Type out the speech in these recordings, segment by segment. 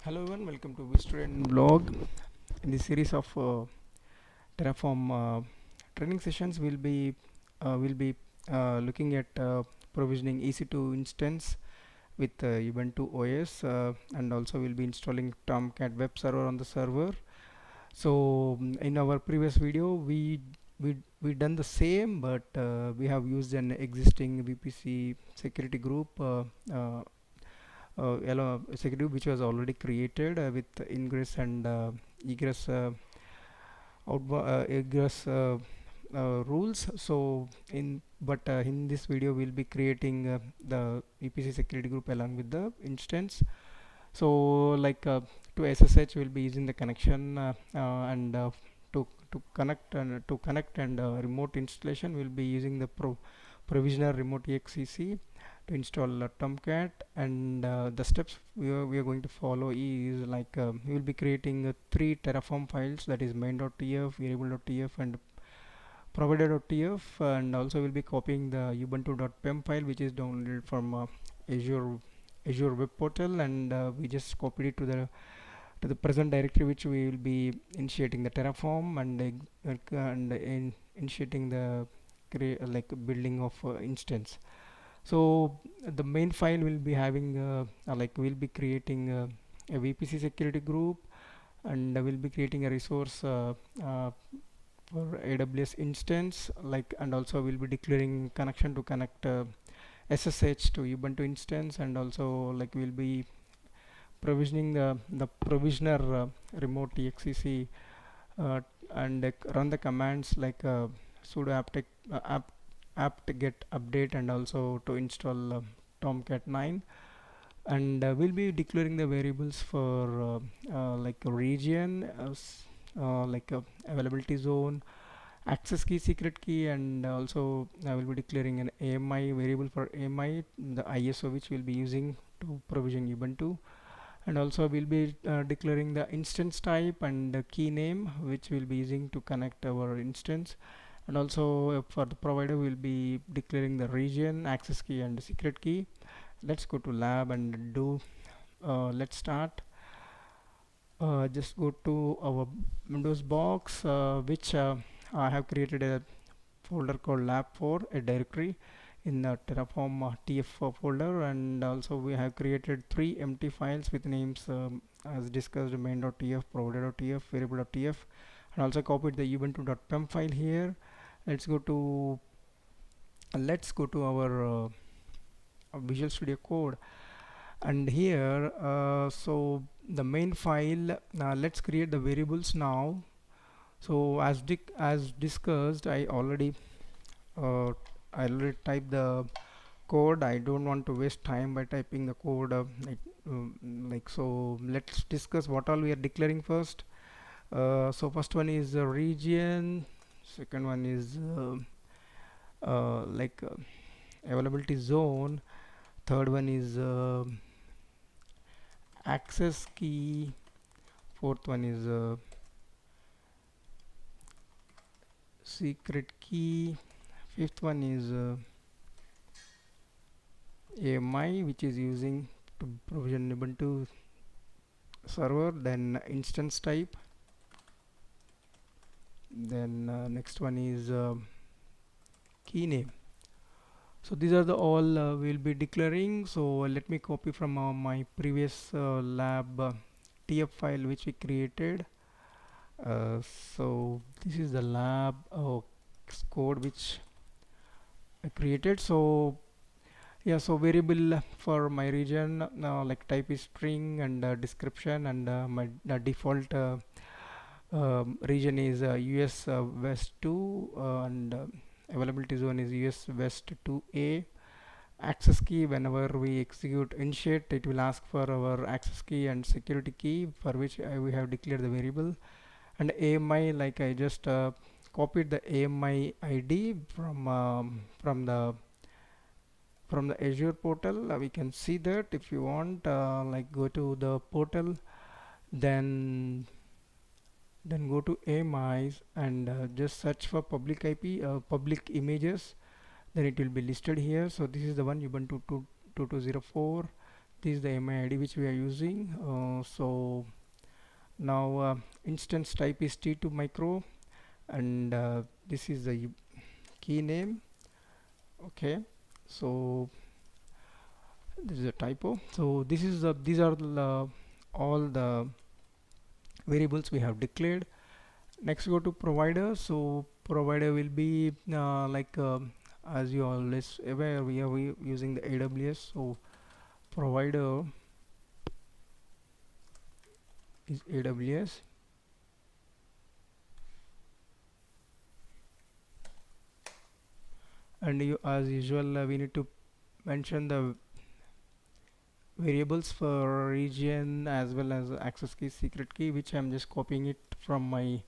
Hello everyone, welcome to Student Blog. In this series of Terraform training sessions, we'll be looking at provisioning EC2 instance with Ubuntu OS, and also we'll be installing Tomcat web server on the server. So in our previous video, we done the same, but we have used an existing VPC security group. Security which was already created with ingress and egress egress rules. So in this video we'll be creating the VPC security group along with the instance. So to SSH we'll be using the connection, and to connect and remote installation we'll be using the provisioner remote exe to install Tomcat. And the steps we are going to follow is we will be creating three Terraform files, that is main.tf, variable.tf and provider.tf, and also we'll be copying the ubuntu.pem file which is downloaded from Azure web portal, and we just copied it to the present directory which we will be initiating the Terraform and initiating the building of instance. So the main file will be having we'll be creating a VPC security group, and we'll be creating a resource for AWS instance, and also we'll be declaring connection to connect SSH to Ubuntu instance, and also we'll be provisioning the provisioner remote exe, and run the commands like sudo apt get update, and also to install Tomcat 9. And we'll be declaring the variables for a region, availability zone, access key, secret key, and also I will be declaring an AMI variable for AMI, the ISO which we'll be using to provision Ubuntu. And also we'll be declaring the instance type and the key name which we'll be using to connect our instance. And also for the provider we'll be declaring the region, access key and the secret key. Let's go to lab and do let's start. Just go to our Windows box, which I have created a folder called lab4, a directory in the Terraform TF folder, and also we have created three empty files with names as discussed: main.tf, provider.tf, variable.tf, and also copied the ubuntu.pem file here. Let's go to our Visual Studio Code, and here so the main file, let's create the variables now. So as discussed, uh, I already typed the code. I don't want to waste time by typing the code, so let's discuss what all we are declaring first. So first one is region, second one is availability zone, third one is access key, fourth one is secret key, fifth one is AMI which is using to provision Ubuntu server, then instance type, then next one is key name. So these are the all we'll be declaring. So let me copy from my previous lab TF file which we created. So this is the lab code which I created. So yeah, so variable for my region, type is string, and description, and my default region is US West 2, and availability zone is US West 2A. Access key, whenever we execute initiate, it will ask for our access key and security key for which we have declared the variable. And AMI, like I just copied the AMI ID from the Azure portal. We can see that if you want, go to the portal, then go to AMIs, and just search for public IP, public images, then it will be listed here. So this is the one, Ubuntu 2204, this is the MID which we are using. So now instance type is T2 micro, and this is the key name. Okay, so this is a typo. So this is these are all the variables we have declared. Next, go to provider. So provider will be as you always aware, we using the AWS. So provider is AWS, and you, as usual, we need to mention the variables for region as well as access key, secret key, which I'm just copying it from my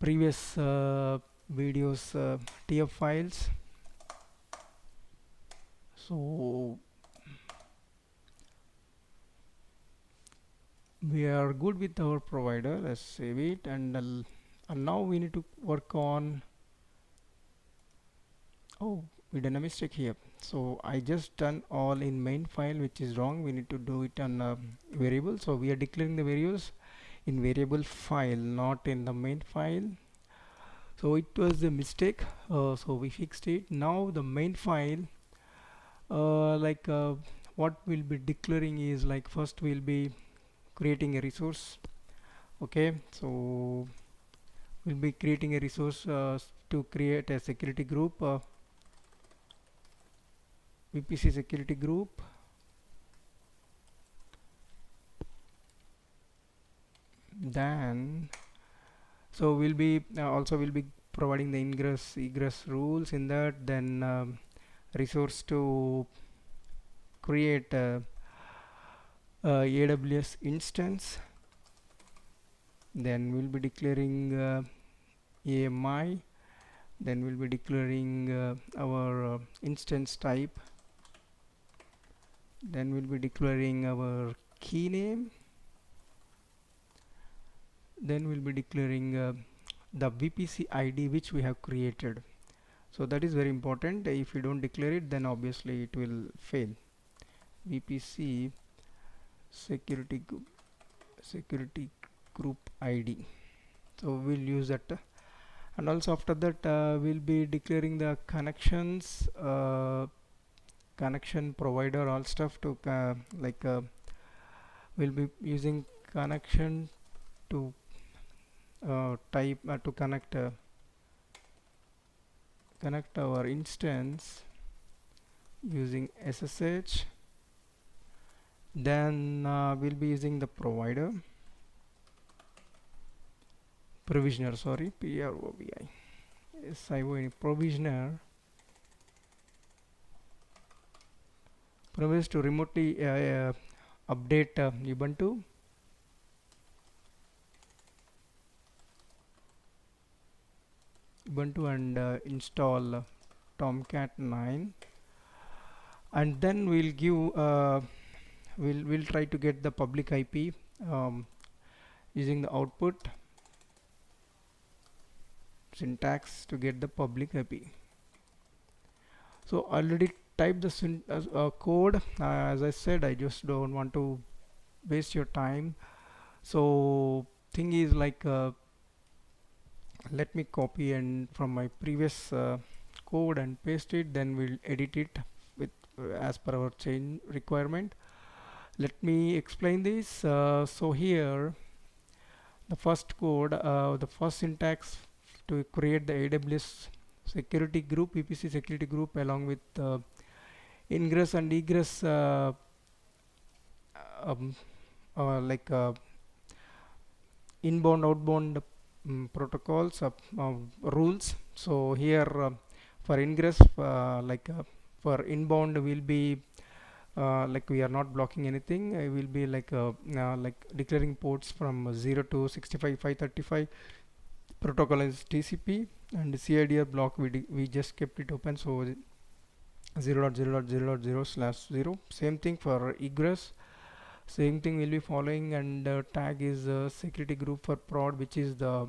previous videos TF files. So we are good with our provider. Let's save it, and now we need to work on. Oh, we done a mistake here. So I just done all in main file, which is wrong. We need to do it on variable. So we are declaring the variables in variable file, not in the main file. So it was a mistake. So we fixed it. Now the main file, what we'll be declaring is like, first we'll be creating a resource. Okay, so we'll be creating a resource to create a security group, VPC security group. Then so we'll be also will be providing the ingress egress rules in that. Then resource to create AWS instance. Then we'll be declaring AMI. Then we'll be declaring our instance type. Then we'll be declaring our key name. Then we'll be declaring the VPC ID which we have created. So that is very important. If you don't declare it, then obviously it will fail. VPC security group ID. So we'll use that, and also after that we'll be declaring the connections, connection provider, all stuff to we'll be using connection to type to connect our instance using SSH. Then we'll be using the provider provisioner, sorry, PROVI SIO provisioner provides to remotely update Ubuntu. And install Tomcat 9, and then we'll give we'll try to get the public IP using the output syntax to get the public IP. So already type the code. As I said, I just don't want to waste your time. So thing is like let me copy and from my previous code and paste it, then we'll edit it with as per our change requirement. Let me explain this. So here the first code, the first syntax to create the AWS security group, VPC security group, along with ingress and egress um, like inbound outbound protocols rules. So here for ingress for inbound will be like we are not blocking anything. I will be like declaring ports from 0 to 65,535. Protocol is TCP, and CIDR block we just kept it open, so 0.0.0.0/0. Same thing for egress. Same thing will be following, and tag is security group for prod, which is the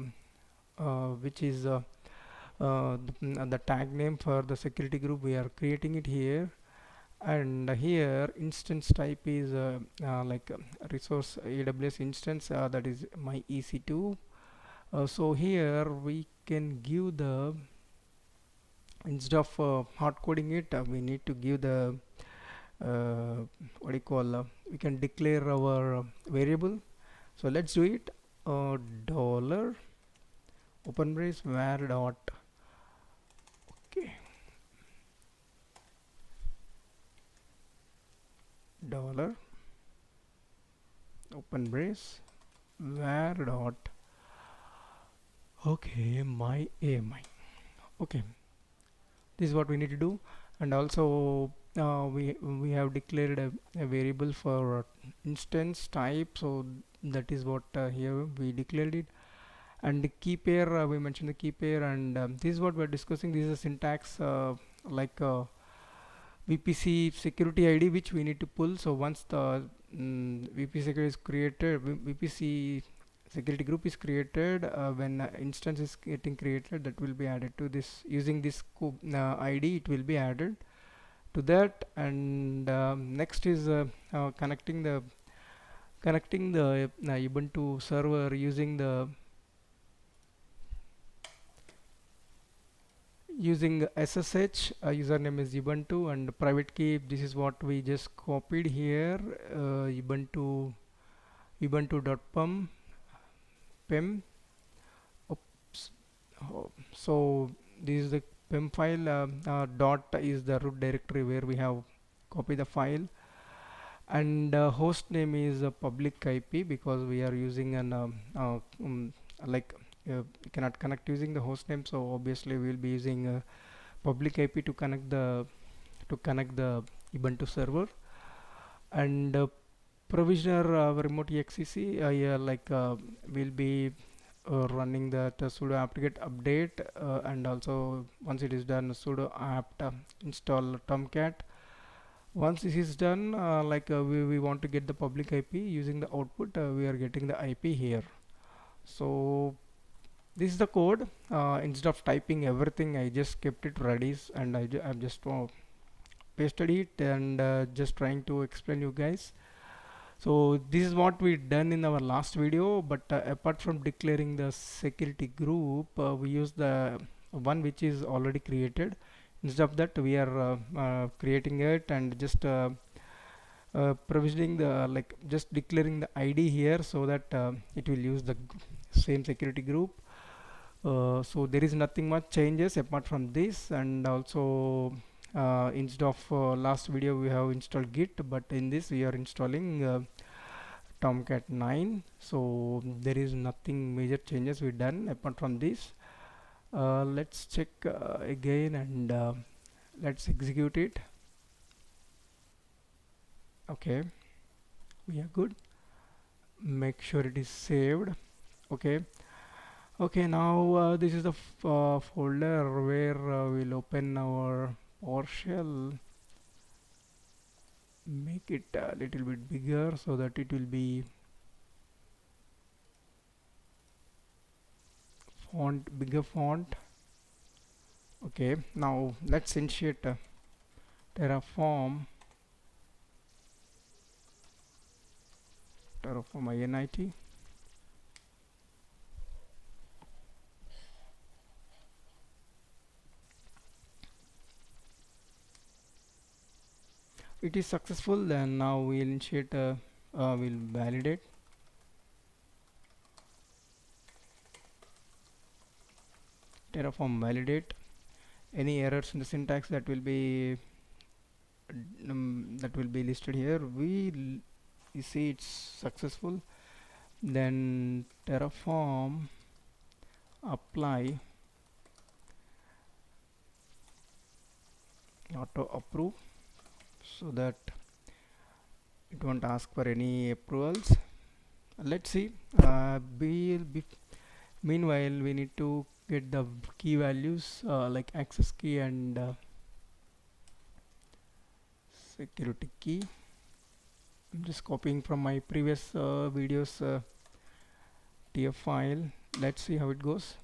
the tag name for the security group. We are creating it here, And here instance type is like resource AWS instance, that is my EC2. So here we can give the, instead of hard coding it, we need to give the what do you call, we can declare our variable. So let's do it. Dollar open brace var dot, okay, dollar open brace var dot, okay, my AMI. Okay, this is what we need to do. And also we have declared a variable for instance type, so that is what here we declared it. And the key pair, we mentioned the key pair. And this is what we're discussing. This is a syntax, like VPC security ID which we need to pull. So once the VPC security is created, VPC security group is created, when instance is getting created, that will be added to this using this ID. It will be added to that. And next is connecting the Ubuntu server using the using SSH. Username is Ubuntu, and private key, this is what we just copied here, ubuntu.pem pem. Oops. So this is the pem file. Dot is the root directory where we have copied the file. And host name is a public IP, because we are using an like you cannot connect using the host name, so obviously we will be using public IP to connect the Ubuntu server. And provisioner remote exec, yeah, like we'll be running that sudo apt-get update, and also once it is done, sudo apt install Tomcat. Once this is done, like we want to get the public IP using the output, we are getting the IP here. So this is the code. Instead of typing everything, I just kept it ready, and I've just pasted it, and just trying to explain you guys. So this is what we done in our last video. But apart from declaring the security group, we use the one which is already created. Instead of that, we are creating it and just provisioning the, like just declaring the ID here, so that it will use the same security group. So there is nothing much changes apart from this. And also instead of last video we have installed Git, but in this we are installing Tomcat 9. So there is nothing major changes we done apart from this. Let's check again, and let's execute it. Okay, we are good. Make sure it is saved. Okay. Okay, now this is the folder where we'll open our PowerShell. Make it a little bit bigger so that it will be bigger font. Okay, now let's initiate Terraform init. It is successful. Then now we'll initiate we'll validate. Terraform validate. Any errors in the syntax, that will be listed here. You see it's successful. Then Terraform apply auto approve, so that it won't ask for any approvals. Let's see. Meanwhile we need to get the key values, like access key and security key. I'm just copying from my previous videos TF file. Let's see how it goes.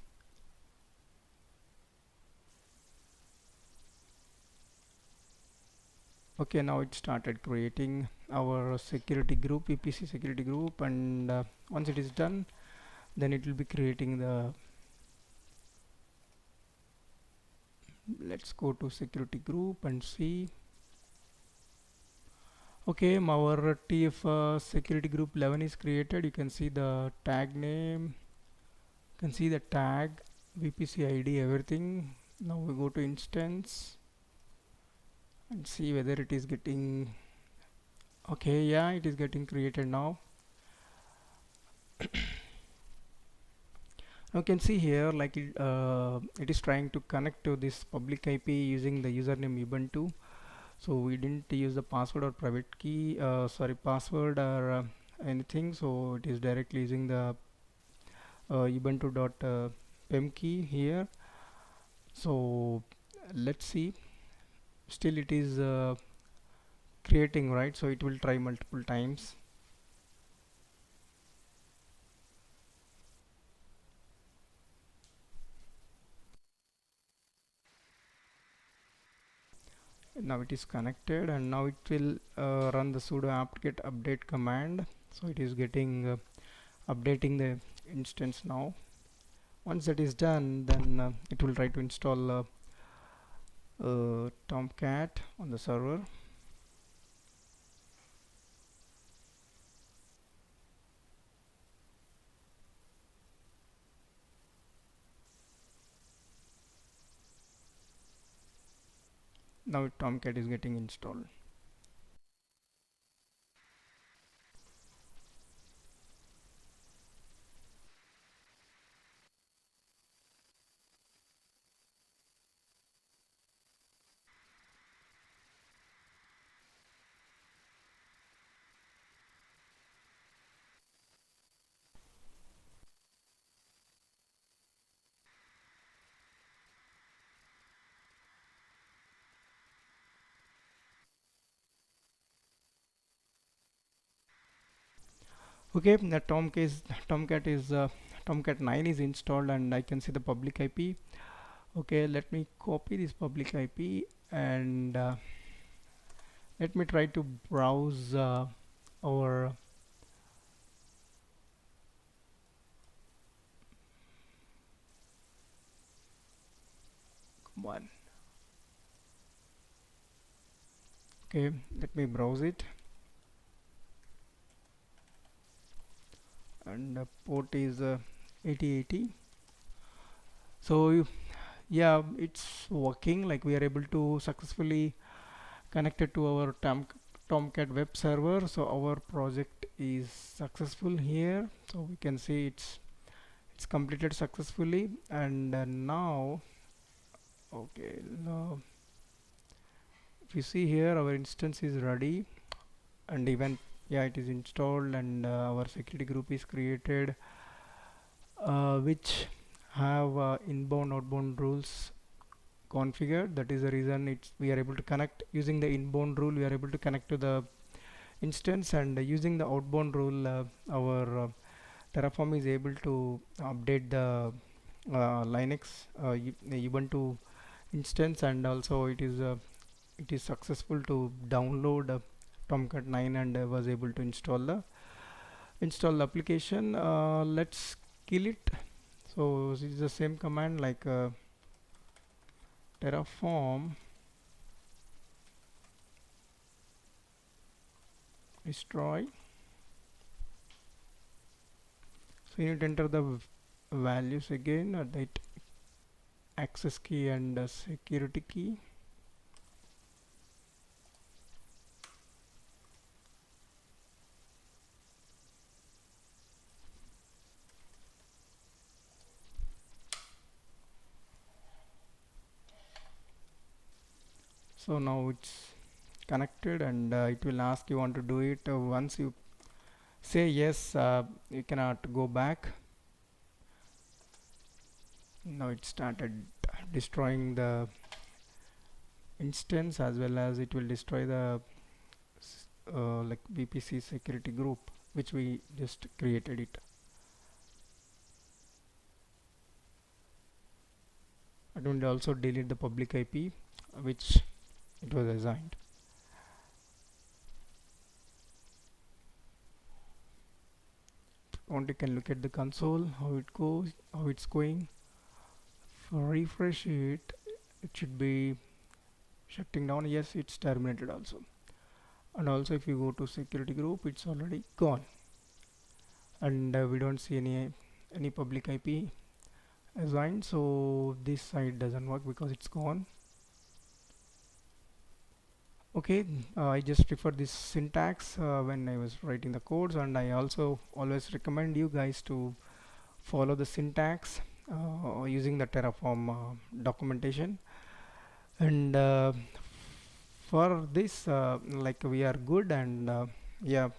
Okay, now it started creating our security group, EPC security group, and once it is done, then it will be creating the, let's go to security group and see. Okay, our TF security group 11 is created. You can see the tag name, you can see the tag, VPC ID, everything. Now we go to instance and see whether it is getting, okay, yeah, it is getting created now. Now you can see here like it is trying to connect to this public IP using the username Ubuntu. So we didn't use the password or private key, sorry, password or anything. So it is directly using the ubuntu.pem key here. So let's see, still it is creating, right? So it will try multiple times. Now it is connected, and now it will run the sudo apt-get update command. So it is getting updating the instance now. Once that is done, then it will try to install Tomcat on the server. Now Tomcat is getting installed. Okay, the Tomcat 9 is installed, and I can see the public IP. Okay, let me copy this public IP, and let me try to browse our, come on. Okay, let me browse it, and the port is 8080. So yeah, it's working. Like we are able to successfully connect it to our Tomcat web server. So our project is successful here. So we can see it's completed successfully, and now, okay, now if you see here, our instance is ready, and even, yeah, it is installed, and our security group is created, which have inbound outbound rules configured. That is the reason it's we are able to connect using the inbound rule. We are able to connect to the instance, and using the outbound rule, our Terraform is able to update the Linux Ubuntu instance, and also it is successful to download Tomcat 9, and was able to install the application. Let's kill it. So this is the same command like Terraform destroy. So you need to enter the values again, that access key and security key. So now it's connected, and it will ask you want to do it. Once you say yes, you cannot go back. Now it started destroying the instance, as well as it will destroy the like VPC security group which we just created it. It will also delete the public IP which it was assigned. account, you can look at the console, how it goes, how it's going. Refresh it, it should be shutting down. Yes, it's terminated also. And also if you go to security group, it's already gone, and we don't see any public IP assigned, so this side doesn't work because it's gone. Okay, I just prefer this syntax when I was writing the codes, and I also always recommend you guys to follow the syntax using the Terraform documentation. And for this, like, we are good. And yeah,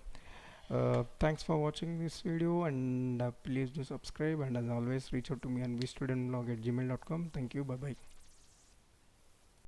thanks for watching this video, and please do subscribe, and as always reach out to me on vstudentblog@gmail.com. Thank you, bye bye.